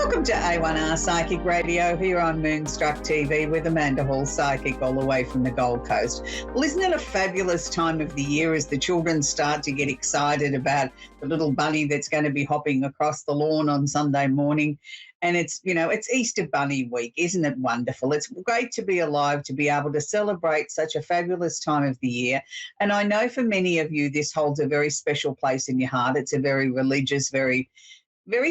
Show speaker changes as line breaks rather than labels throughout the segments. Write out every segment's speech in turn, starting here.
Welcome to A1R Psychic Radio here on Moonstruck TV with Amanda Hall, psychic, all the way from the Gold Coast. Well, isn't it a fabulous time of the year as the children start to get excited about the little bunny that's going to be hopping across the lawn on Sunday morning? And it's Easter Bunny week. Isn't it wonderful? It's great to be alive, to be able to celebrate such a fabulous time of the year. And I know for many of you, this holds a very special place in your heart. It's a very religious, very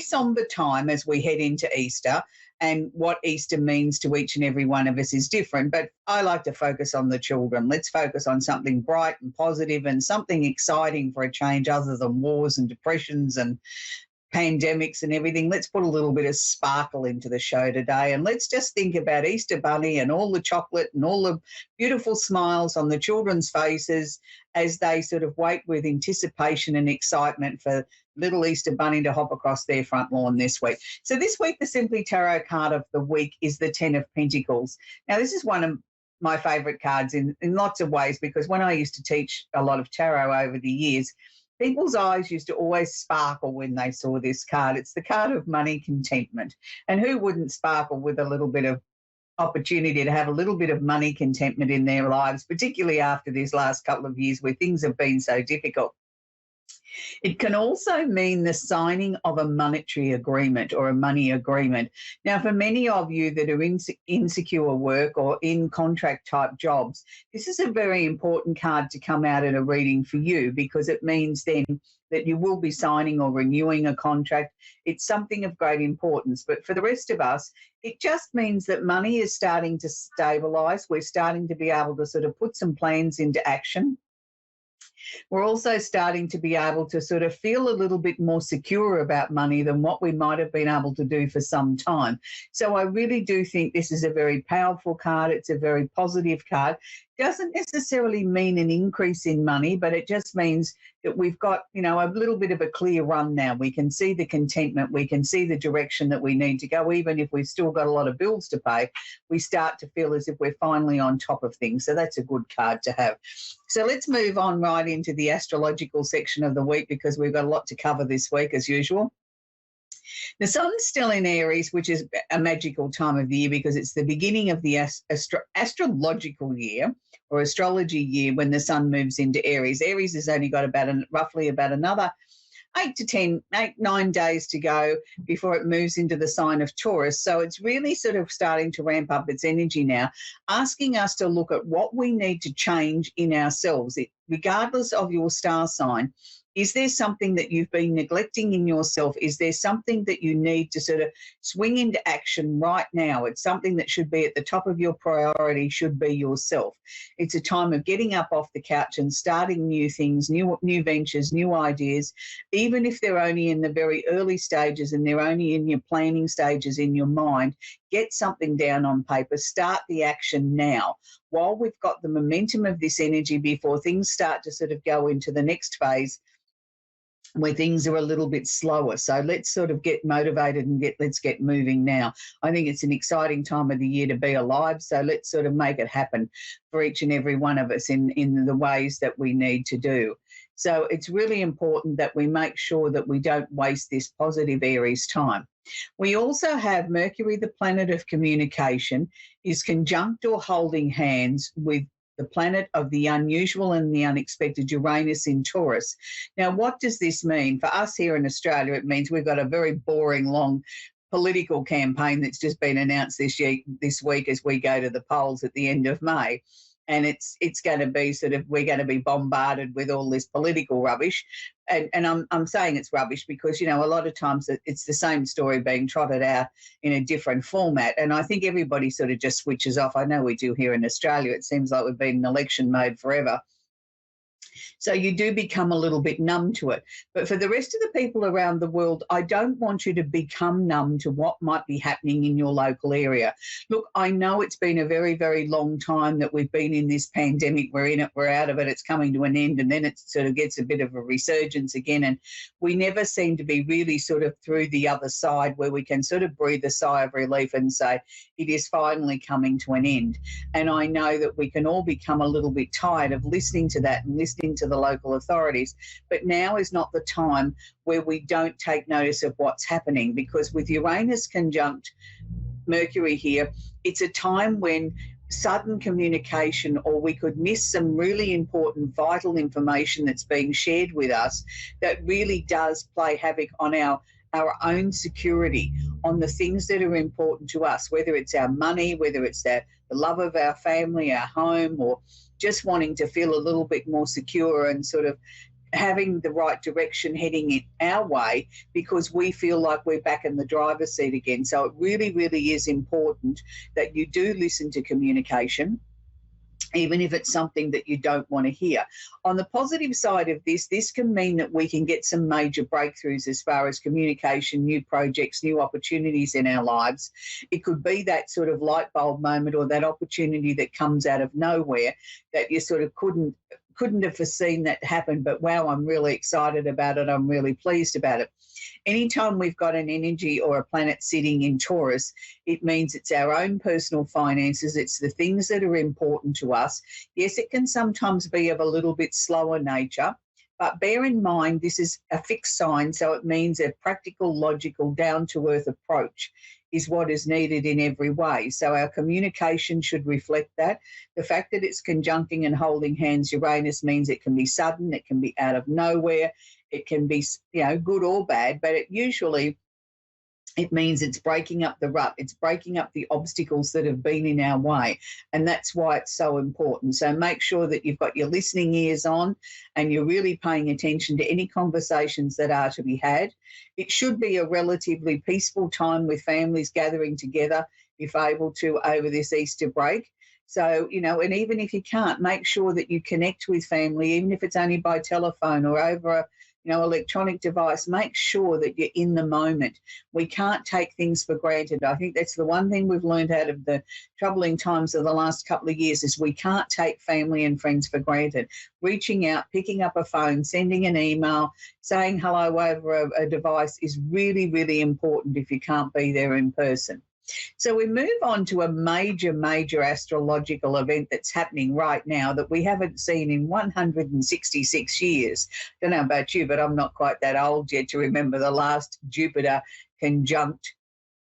somber time as we head into Easter, and what Easter means to each and every one of us is different. But I like to focus on the children. Let's focus on something bright and positive and something exciting for a change other than wars and depressions and pandemics and everything. Let's put a little bit of sparkle into the show today, and let's just think about Easter Bunny and all the chocolate and all the beautiful smiles on the children's faces as they sort of wait with anticipation and excitement for little Easter Bunny to hop across their front lawn this week. So this week, the Simply Tarot card of the week is the Ten of Pentacles. Now, this is one of my favourite cards in lots of ways, because when I used to teach a lot of tarot over the years, people's eyes used to always sparkle when they saw this card. It's the card of money contentment. And who wouldn't sparkle with a little bit of opportunity to have a little bit of money contentment in their lives, particularly after these last couple of years where things have been so difficult? It can also mean the signing of a monetary agreement or a money agreement. Now, for many of you that are in insecure work or in contract type jobs, this is a very important card to come out in a reading for you, because it means then that you will be signing or renewing a contract. It's something of great importance. But for the rest of us, it just means that money is starting to stabilise. We're starting to be able to sort of put some plans into action. We're also starting to be able to sort of feel a little bit more secure about money than what we might have been able to do for some time. So I really do think this is a very powerful card. It's a very positive card. Doesn't necessarily mean an increase in money, but it just means that we've got, a little bit of a clear run now. We can see the contentment. We can see the direction that we need to go. Even if we've still got a lot of bills to pay, we start to feel as if we're finally on top of things. So that's a good card to have. So let's move on right into the astrological section of the week, because we've got a lot to cover this week as usual. The sun's still in Aries, which is a magical time of the year because it's the beginning of the astrological year or astrology year when the sun moves into Aries. Aries has only got roughly about another 9 days to go before it moves into the sign of Taurus. So it's really sort of starting to ramp up its energy now, asking us to look at what we need to change in ourselves, regardless of your star sign. Is there something that you've been neglecting in yourself? Is there something that you need to sort of swing into action right now? It's something that should be at the top of your priority, should be yourself. It's a time of getting up off the couch and starting new things, new ventures, new ideas, even if they're only in the very early stages and they're only in your planning stages in your mind. Get something down on paper. Start the action now while we've got the momentum of this energy before things start to sort of go into the next phase where things are a little bit slower. So let's sort of get motivated and let's get moving now. I think it's an exciting time of the year to be alive, so let's sort of make it happen for each and every one of us in the ways that we need to do. So it's really important that we make sure that we don't waste this positive Aries time. We also have Mercury, the planet of communication, is conjunct or holding hands with the planet of the unusual and the unexpected, Uranus in Taurus. Now, what does this mean? For us here in Australia, it means we've got a very boring, long political campaign that's just been announced this week as we go to the polls at the end of May. And it's going to be we're going to be bombarded with all this political rubbish. And I'm saying it's rubbish because, a lot of times it's the same story being trotted out in a different format. And I think everybody sort of just switches off. I know we do here in Australia. It seems like we've been in election mode forever. So you do become a little bit numb to it. But for the rest of the people around the world, I don't want you to become numb to what might be happening in your local area. Look, I know it's been a very, very long time that we've been in this pandemic. We're in it, we're out of it, it's coming to an end, and then it sort of gets a bit of a resurgence again. And we never seem to be really sort of through the other side where we can sort of breathe a sigh of relief and say, it is finally coming to an end. And I know that we can all become a little bit tired of listening to that and listening to the local authorities. But now is not the time where we don't take notice of what's happening, because with Uranus conjunct Mercury here, it's a time when sudden communication, or we could miss some really important, vital information that's being shared with us that really does play havoc on our own security, on the things that are important to us, whether it's our money, whether it's the love of our family, our home, or just wanting to feel a little bit more secure and sort of having the right direction heading in our way, because we feel like we're back in the driver's seat again. So it really, really is important that you do listen to communication, even if it's something that you don't want to hear. On the positive side of this can mean that we can get some major breakthroughs as far as communication, new projects, new opportunities in our lives. It could be that sort of light bulb moment, or that opportunity that comes out of nowhere that you sort of couldn't have foreseen that happen, but wow, I'm really excited about it. I'm really pleased about it. Anytime we've got an energy or a planet sitting in Taurus, it means it's our own personal finances. It's the things that are important to us. Yes, it can sometimes be of a little bit slower nature, but bear in mind this is a fixed sign, so it means a practical, logical, down-to-earth approach is what is needed in every way. So our communication should reflect that. The fact that it's conjuncting and holding hands Uranus means it can be sudden, it can be out of nowhere, it can be, good or bad, but it means it's breaking up the rut, it's breaking up the obstacles that have been in our way, and that's why it's so important. So make sure that you've got your listening ears on and you're really paying attention to any conversations that are to be had. It should be a relatively peaceful time with families gathering together, if able to, over this Easter break. So, and even if you can't, make sure that you connect with family, even if it's only by telephone or over a electronic device. Make sure that you're in the moment. We can't take things for granted. I think that's the one thing we've learned out of the troubling times of the last couple of years, is we can't take family and friends for granted. Reaching out, picking up a phone, sending an email, saying hello over a device is really, really important if you can't be there in person. So we move on to a major, major astrological event that's happening right now that we haven't seen in 166 years. Don't know about you, but I'm not quite that old yet to remember the last Jupiter conjunct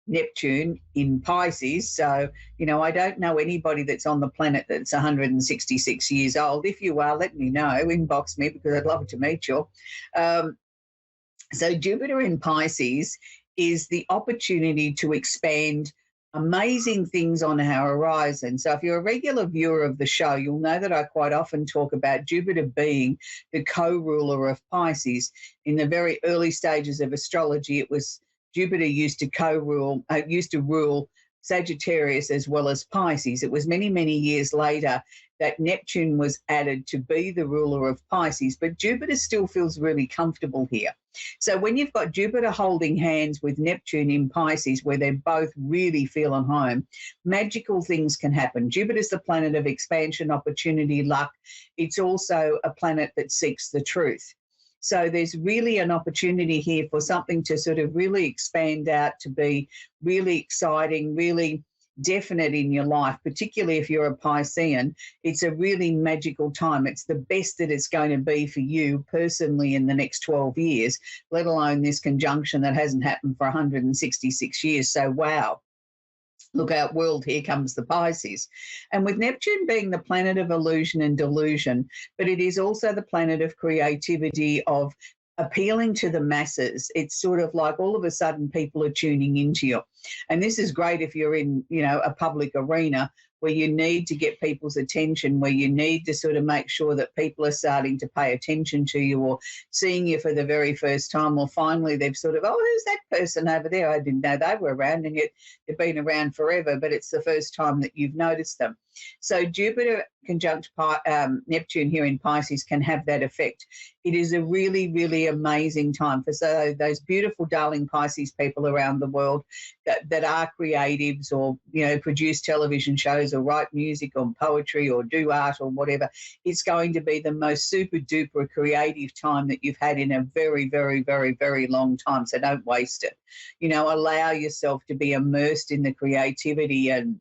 Neptune in Pisces. So, I don't know anybody that's on the planet that's 166 years old. If you are, let me know, inbox me, because I'd love to meet you. So Jupiter in Pisces is the opportunity to expand amazing things on our horizon. So if you're a regular viewer of the show, you'll know that I quite often talk about Jupiter being the co-ruler of Pisces. In the very early stages of astrology, it was Jupiter used to rule Sagittarius as well as Pisces. It was many, many years later that Neptune was added to be the ruler of Pisces, but Jupiter still feels really comfortable here. So when you've got Jupiter holding hands with Neptune in Pisces, where they're both really feeling home, magical things can happen. Jupiter's the planet of expansion, opportunity, luck. It's also a planet that seeks the truth. So there's really an opportunity here for something to sort of really expand out to be really exciting, really definite in your life, particularly if you're a Piscean. It's a really magical time. It's the best that it's going to be for you personally in the next 12 years, let alone this conjunction that hasn't happened for 166 years. So, wow. Look out, world, here comes the Pisces. And with Neptune being the planet of illusion and delusion, but it is also the planet of creativity, of appealing to the masses. It's sort of like all of a sudden people are tuning into you. And this is great if you're in, a public arena where you need to get people's attention, where you need to sort of make sure that people are starting to pay attention to you or seeing you for the very first time, or finally they've sort of, oh, who's that person over there? I didn't know they were around, and yet they've been around forever, but it's the first time that you've noticed them. So Jupiter conjunct Neptune here in Pisces can have that effect. It is a really, really amazing time for those beautiful, darling Pisces people around the world that are creatives, or, produce television shows or write music or poetry or do art or whatever. It's going to be the most super duper creative time that you've had in a very, very, very, very long time. So don't waste it. Allow yourself to be immersed in the creativity and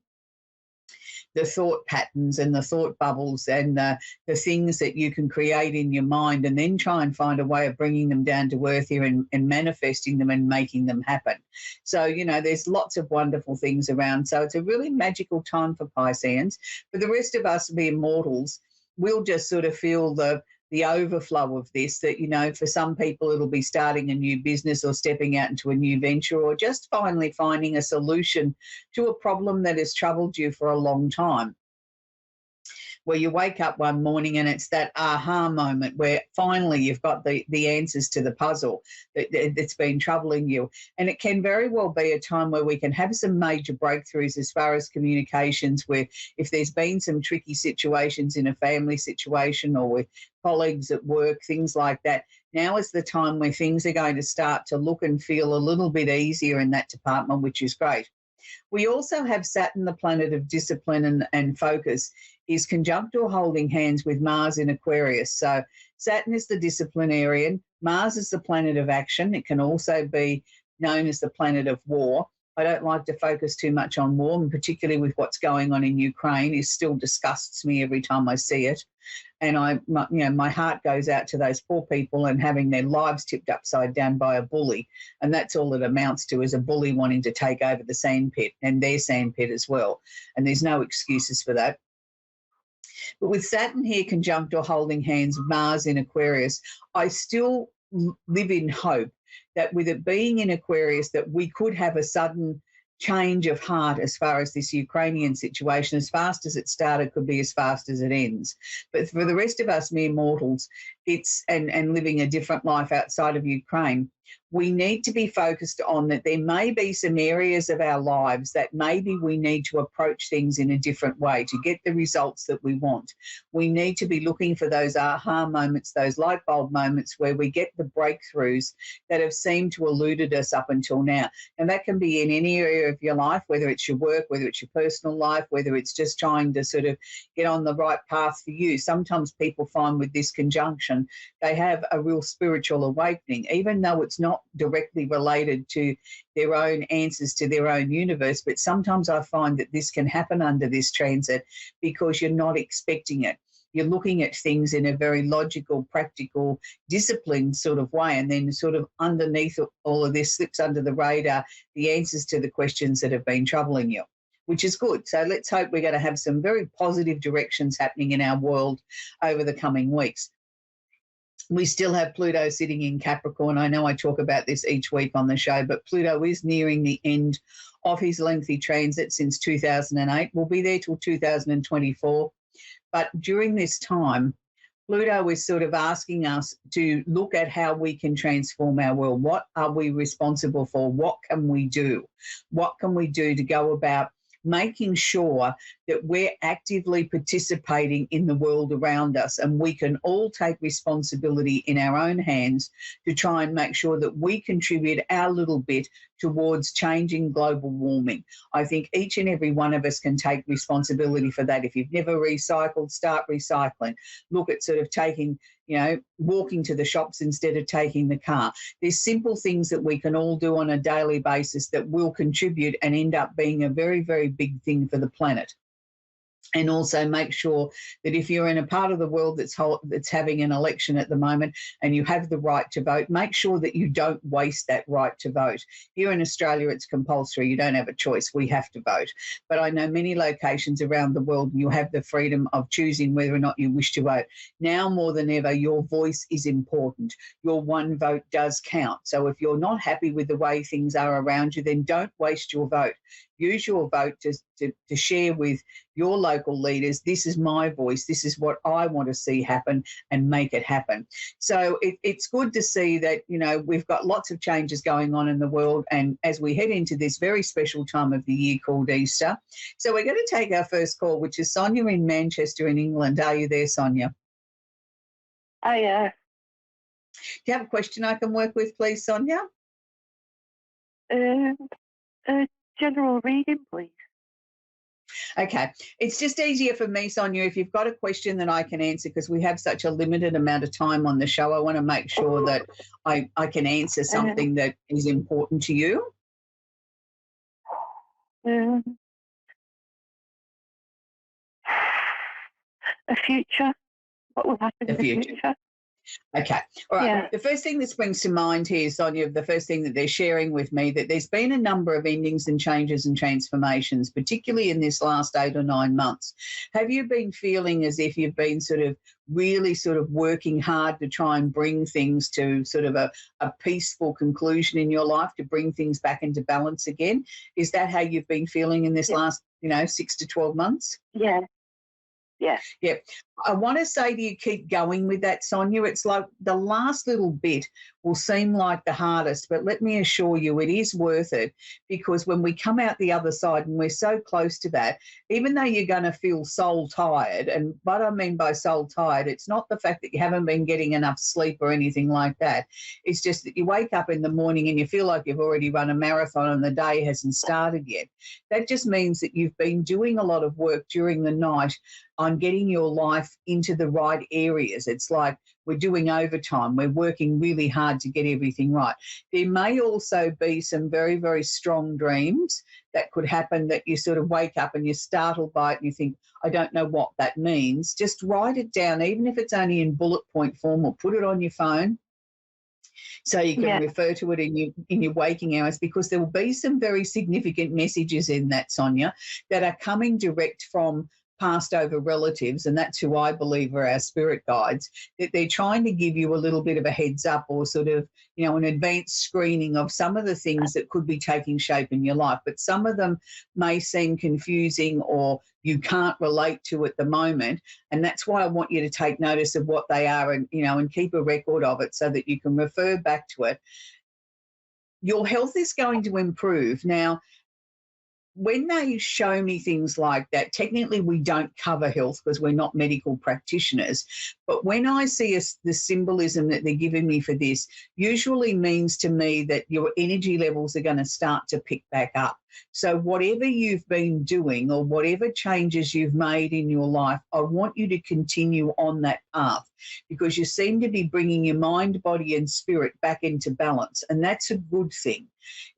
the thought patterns and the thought bubbles and the things that you can create in your mind, and then try and find a way of bringing them down to earth here and manifesting them and making them happen. So, there's lots of wonderful things around. So it's a really magical time for Pisceans. For the rest of us, we mortals, we'll just sort of feel the overflow of this, that, for some people it'll be starting a new business or stepping out into a new venture, or just finally finding a solution to a problem that has troubled you for a long time, where you wake up one morning and it's that aha moment where finally you've got the answers to the puzzle that's been troubling you. And it can very well be a time where we can have some major breakthroughs as far as communications, where if there's been some tricky situations in a family situation or with colleagues at work, things like that, now is the time where things are going to start to look and feel a little bit easier in that department, which is great. We also have Saturn, the planet of discipline and focus, is conjunct or holding hands with Mars in Aquarius. So Saturn is the disciplinarian, Mars is the planet of action. It can also be known as the planet of war. I don't like to focus too much on war, and particularly with what's going on in Ukraine. It still disgusts me every time I see it. And my heart goes out to those poor people and having their lives tipped upside down by a bully. And that's all it amounts to, is a bully wanting to take over the sandpit and their sandpit as well. And there's no excuses for that. But with Saturn here conjunct or holding hands with Mars in Aquarius, I still live in hope that with it being in Aquarius, that we could have a sudden change of heart as far as this Ukrainian situation. As fast as it started could be as fast as it ends. But for the rest of us mere mortals, it's and living a different life outside of Ukraine, we need to be focused on that there may be some areas of our lives that maybe we need to approach things in a different way to get the results that we want. We need to be looking for those aha moments, those light bulb moments where we get the breakthroughs that have seemed to eluded us up until now. And that can be in any area of your life, whether it's your work, whether it's your personal life, whether it's just trying to sort of get on the right path for you. Sometimes people find with this conjunction, they have a real spiritual awakening, even though it's not directly related to their own answers to their own universe. But sometimes I find that this can happen under this transit because you're not expecting it. You're looking at things in a very logical, practical, disciplined sort of way, and then sort of underneath all of this slips under the radar the answers to the questions that have been troubling you, which is good. So let's hope we're going to have some very positive directions happening in our world over the coming weeks. We still have Pluto sitting in Capricorn. I know I talk about this each week on the show, but Pluto is nearing the end of his lengthy transit since 2008. We'll be there till 2024. But during this time, Pluto is sort of asking us to look at how we can transform our world. What are we responsible for? What can we do? What can we do to go about making sure that we're actively participating in the world around us, and we can all take responsibility in our own hands to try and make sure that we contribute our little bit towards changing global warming. I think each and every one of us can take responsibility for that. If you've never recycled, start recycling. Look at sort of taking, walking to the shops instead of taking the car. There's simple things that we can all do on a daily basis that will contribute and end up being a very, very big thing for the planet. And also make sure that if you're in a part of the world that's having an election at the moment and you have the right to vote, make sure that you don't waste that right to vote. Here in Australia, it's compulsory. You don't have a choice. We have to vote. But I know many locations around the world, you have the freedom of choosing whether or not you wish to vote. Now more than ever, your voice is important. Your one vote does count. So if you're not happy with the way things are around you, then don't waste your vote. Use your vote to share with your local leaders, this is my voice, this is what I want to see happen, and make it happen. So it's good to see that, we've got lots of changes going on in the world, and as we head into this very special time of the year called Easter. So we're going to take our first call, which is Sonia in Manchester in England. Are you there, Sonia?
Oh, yeah.
Do you have a question I can work with, please, Sonia?
General reading, please.
Okay. It's just easier for me, Sonia, if you've got a question that I can answer, because we have such a limited amount of time on the show. I want to make sure that I can answer something that is important to you.
a future. What will happen
The
in the
future.
future?
Okay. All right.
Yeah.
The first thing that springs to mind here, Sonia, the first thing that they're sharing with me, that there's been a number of endings and changes and transformations, particularly in this last 8 or 9 months. Have you been feeling as if you've been really working hard to try and bring things to a peaceful conclusion in your life, to bring things back into balance again? Is that how you've been feeling in this last, 6 to 12 months?
Yeah. Yeah.
Yeah. I want to say to you, keep going with that, Sonia. It's like the last little bit will seem like the hardest, but let me assure you it is worth it, because when we come out the other side and we're so close to that, even though you're going to feel soul tired, and what I mean by soul tired, it's not the fact that you haven't been getting enough sleep or anything like that. It's just that you wake up in the morning and you feel like you've already run a marathon and the day hasn't started yet. That just means that you've been doing a lot of work during the night on getting your life into the right areas. It's like we're doing overtime. We're working really hard to get everything right. There may also be some very, very strong dreams that could happen, that you wake up and you're startled by it and you think, I don't know what that means. Just write it down, even if it's only in bullet point form, or put it on your phone so you can refer to it in your waking hours, because there will be some very significant messages in that, Sonia, that are coming direct from passed over relatives, and that's who I believe are our spirit guides, that they're trying to give you a little bit of a heads up, or an advanced screening of some of the things that could be taking shape in your life. But some of them may seem confusing or you can't relate to at the moment, and that's why I want you to take notice of what they are, and keep a record of it so that you can refer back to it. Your health is going to improve. Now, when they show me things like that, technically we don't cover health because we're not medical practitioners, but when I see the symbolism that they're giving me for this, usually means to me that your energy levels are going to start to pick back up. So whatever you've been doing or whatever changes you've made in your life, I want you to continue on that path, because you seem to be bringing your mind, body and spirit back into balance, and that's a good thing.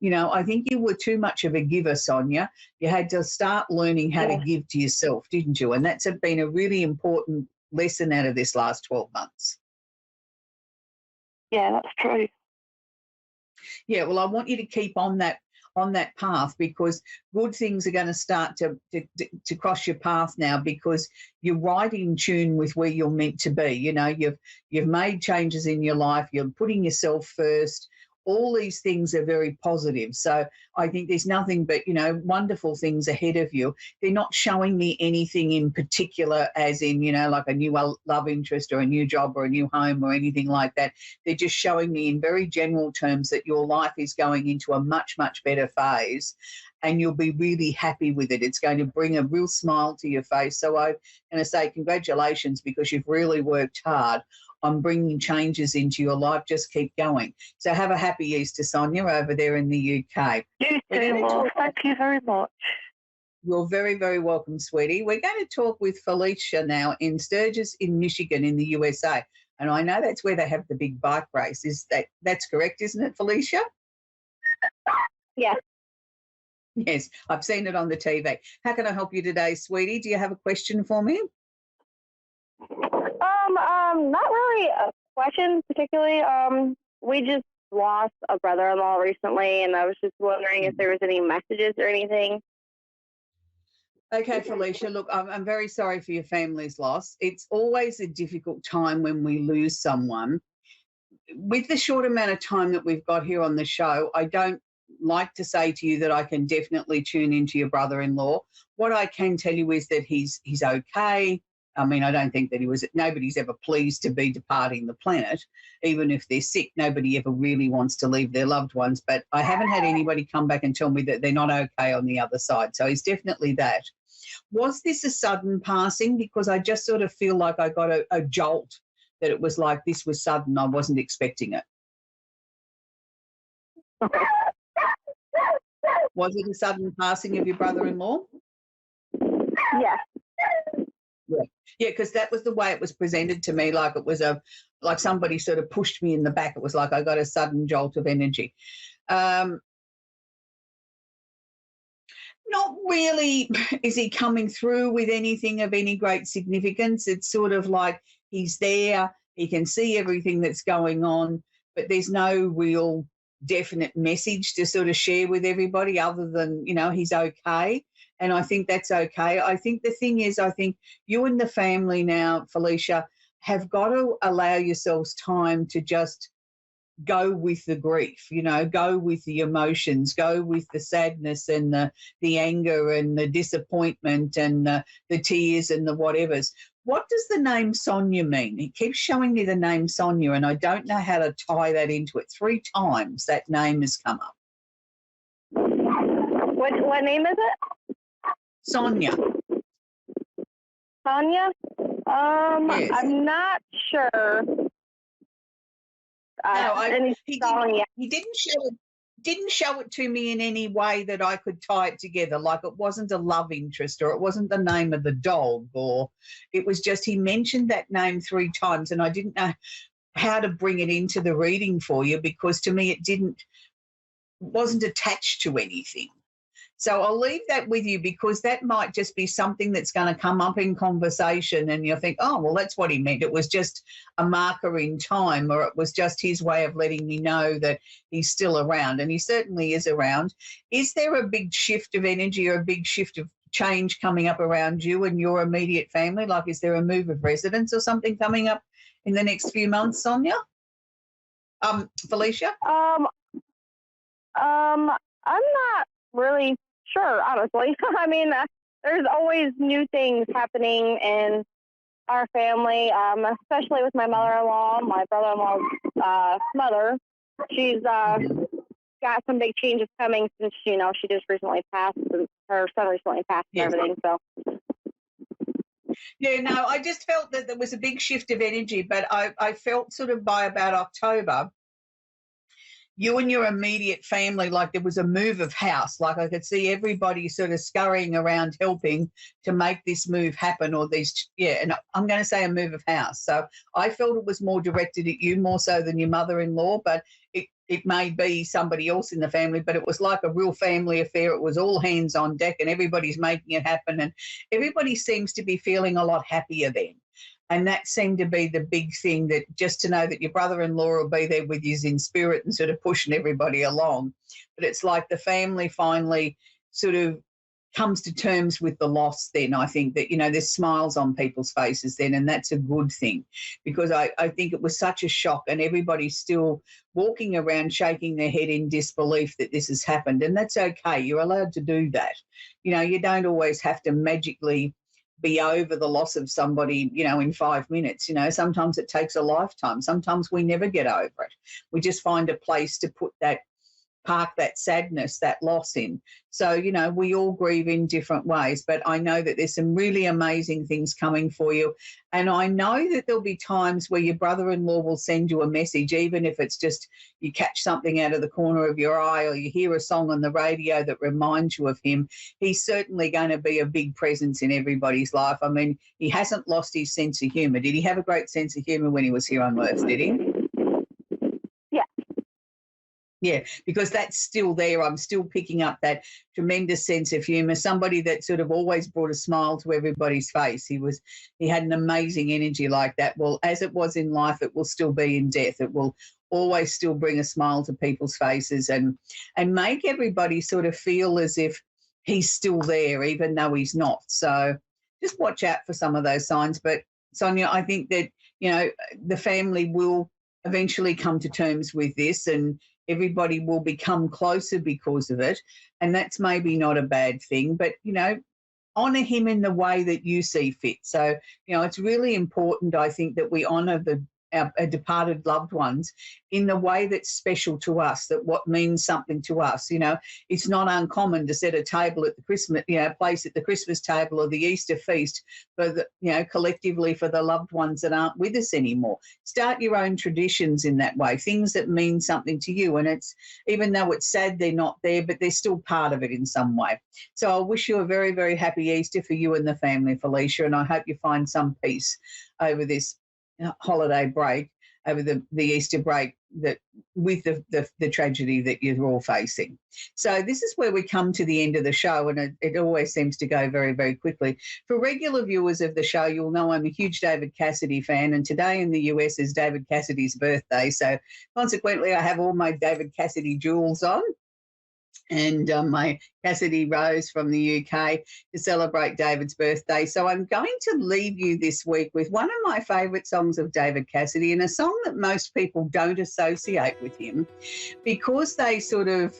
I think you were too much of a giver, Sonia. You had to start learning how to give to yourself, didn't you? And that's been a really important lesson out of this last 12 months.
Yeah, that's true.
Yeah, well, I want you to keep on that path, because good things are going to start to cross your path now, because you're right in tune with where you're meant to be. You've made changes in your life. You're putting yourself first. All these things are very positive. So I think there's nothing but, wonderful things ahead of you. They're not showing me anything in particular, as in, like a new love interest or a new job or a new home or anything like that. They're just showing me in very general terms that your life is going into a much, much better phase, and you'll be really happy with it. It's going to bring a real smile to your face. So I'm going to say congratulations, because you've really worked hard on bringing changes into your life. Just keep going. So have a happy Easter, Sonia, over there in the UK.
You too. Thank you very much.
You're very, very welcome, sweetie. We're going to talk with Felicia now in Sturgis in Michigan in the USA. And I know that's where they have the big bike race. That's correct, isn't it, Felicia?
Yeah.
Yes, I've seen it on the TV. How can I help you today, sweetie? Do you have a question for me?
Not really a question particularly. We just lost a brother-in-law recently, and I was just wondering if there was any messages or anything.
Okay, Felicia, look, I'm very sorry for your family's loss. It's always a difficult time when we lose someone. With the short amount of time that we've got here on the show, I don't like to say to you that I can definitely tune into your brother-in-law. What I can tell you is that he's okay. I mean, I don't think that nobody's ever pleased to be departing the planet. Even if they're sick, nobody ever really wants to leave their loved ones. But I haven't had anybody come back and tell me that they're not okay on the other side. So he's definitely that. Was this a sudden passing? Because I just sort of feel like I got a jolt, that it was like this was sudden. I wasn't expecting it. Was it a sudden passing of your brother-in-law?
Yeah.
Yeah, because that was the way it was presented to me, like it was like somebody sort of pushed me in the back. It was like I got a sudden jolt of energy. Not really is he coming through with anything of any great significance. It's sort of like he's there, he can see everything that's going on, but there's no real definite message to sort of share with everybody other than, he's okay. And I think that's okay. I think the thing is, I think you and the family now, Felicia, have got to allow yourselves time to just go with the grief, go with the emotions, go with the sadness and the anger and the disappointment and the tears and the whatevers. What does the name Sonia mean? It keeps showing me the name Sonia, and I don't know how to tie that into it. 3 times that name has come up.
What name is it?
Sonia.
Sonia?
Yes.
I'm not sure.
No,
Sonia.
he didn't show it to me in any way that I could tie it together. Like it wasn't a love interest, or it wasn't the name of the dog, or it was just he mentioned that name 3 times, and I didn't know how to bring it into the reading for you because to me it wasn't attached to anything. So I'll leave that with you because that might just be something that's going to come up in conversation and you'll think, oh, well, that's what he meant. It was just a marker in time, or it was just his way of letting me know that he's still around, and he certainly is around. Is there a big shift of energy or a big shift of change coming up around you and your immediate family? Like, is there a move of residence or something coming up in the next few months, Sonia? Felicia?
I'm not really sure, honestly. I mean, there's always new things happening in our family, especially with my mother-in-law, my brother-in-law's mother. She's got some big changes coming since, she just recently passed, and her son recently passed and everything, so.
Yeah, no, I just felt that there was a big shift of energy, but I felt sort of by about October, you and your immediate family, like there was a move of house. Like I could see everybody sort of scurrying around helping to make this move happen, or and I'm going to say a move of house. So I felt it was more directed at you more so than your mother-in-law, but it may be somebody else in the family, but it was like a real family affair. It was all hands on deck and everybody's making it happen, and everybody seems to be feeling a lot happier then. And that seemed to be the big thing, that just to know that your brother-in-law will be there with you in spirit and sort of pushing everybody along. But it's like the family finally sort of comes to terms with the loss then. I think that, there's smiles on people's faces then, and that's a good thing, because I think it was such a shock and everybody's still walking around shaking their head in disbelief that this has happened. And that's okay. You're allowed to do that. You don't always have to magically be over the loss of somebody, in 5 minutes. Sometimes it takes a lifetime. Sometimes we never get over it. We just find a place to park that sadness, that loss in. So, we all grieve in different ways, but I know that there's some really amazing things coming for you. And I know that there'll be times where your brother-in-law will send you a message, even if it's just you catch something out of the corner of your eye or you hear a song on the radio that reminds you of him. He's certainly going to be a big presence in everybody's life. I mean, he hasn't lost his sense of humour. Did he have a great sense of humour when he was here on Earth, did he? Yeah, because that's still there. I'm still picking up that tremendous sense of humour, somebody that sort of always brought a smile to everybody's face. He had an amazing energy like that. Well, as it was in life, it will still be in death. It will always still bring a smile to people's faces and make everybody sort of feel as if he's still there, even though he's not. So just watch out for some of those signs. But, Sonia, I think that, the family will eventually come to terms with this, and everybody will become closer because of it. And that's maybe not a bad thing, but, honour him in the way that you see fit. So, it's really important, I think, that we honour our departed loved ones in the way that's special to us, that what means something to us. It's not uncommon to set a table at the Christmas, place at the Christmas table or the Easter feast for collectively for the loved ones that aren't with us anymore. Start your own traditions in that way, things that mean something to you. And it's, even though it's sad they're not there, but they're still part of it in some way. So I wish you a very, very happy Easter for you and the family, Felicia, and I hope you find some peace over this holiday break. over the Easter break that with the tragedy that you're all facing. So this is where we come to the end of the show, and it always seems to go very, very quickly. For regular viewers of the show, you'll know I'm a huge David Cassidy fan, and today in the US is David Cassidy's birthday. So consequently, I have all my David Cassidy jewels on, and my Cassidy Rose from the UK to celebrate David's birthday. So I'm going to leave you this week with one of my favourite songs of David Cassidy, and a song that most people don't associate with him because they sort of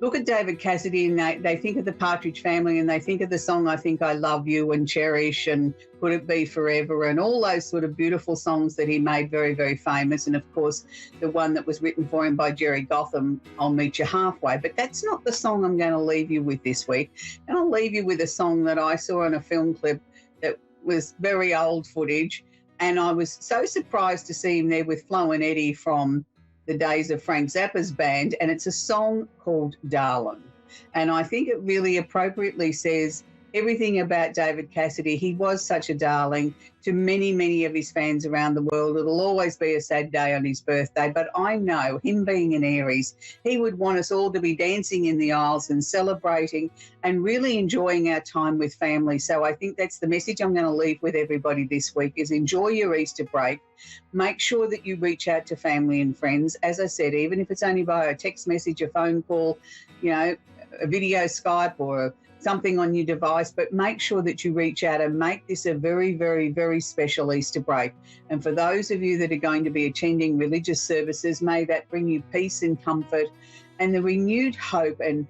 look at David Cassidy and they think of the Partridge Family, and they think of the song I Think I Love You and Cherish and Could It Be Forever and all those sort of beautiful songs that he made very, very famous. And, of course, the one that was written for him by Jerry Gotham, I'll Meet You Halfway. But that's not the song I'm going to leave you with this week. And I'll leave you with a song that I saw in a film clip that was very old footage, and I was so surprised to see him there with Flo and Eddie from the days of Frank Zappa's band, and it's a song called Darlin'. And I think it really appropriately says everything about David Cassidy. He was such a darling to many, many of his fans around the world. It'll always be a sad day on his birthday, but I know, him being an Aries, he would want us all to be dancing in the aisles and celebrating and really enjoying our time with family. So I think that's the message I'm going to leave with everybody this week is enjoy your Easter break. Make sure that you reach out to family and friends. As I said, even if it's only via a text message, a phone call, a video Skype or something on your device, but make sure that you reach out and make this a very, very, very special Easter break. And for those of you that are going to be attending religious services, may that bring you peace and comfort and the renewed hope and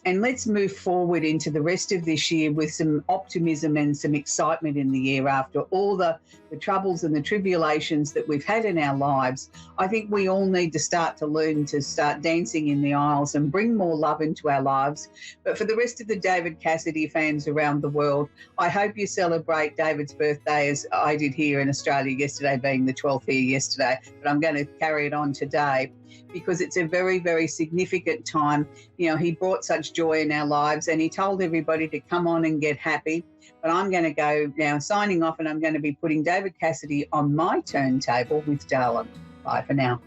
let's move forward into the rest of this year with some optimism and some excitement in the year after all the troubles and the tribulations that we've had in our lives. I think we all need to start to learn to start dancing in the aisles and bring more love into our lives. But for the rest of the David Cassidy fans around the world, I hope you celebrate David's birthday as I did here in Australia yesterday, being the 12th here yesterday, but I'm going to carry it on today because it's a very, very significant time. He brought such joy in our lives, and he told everybody to come on and get happy. But I'm going to go now signing off, and I'm going to be putting David Cassidy on my turntable with Darlin'. Bye for now.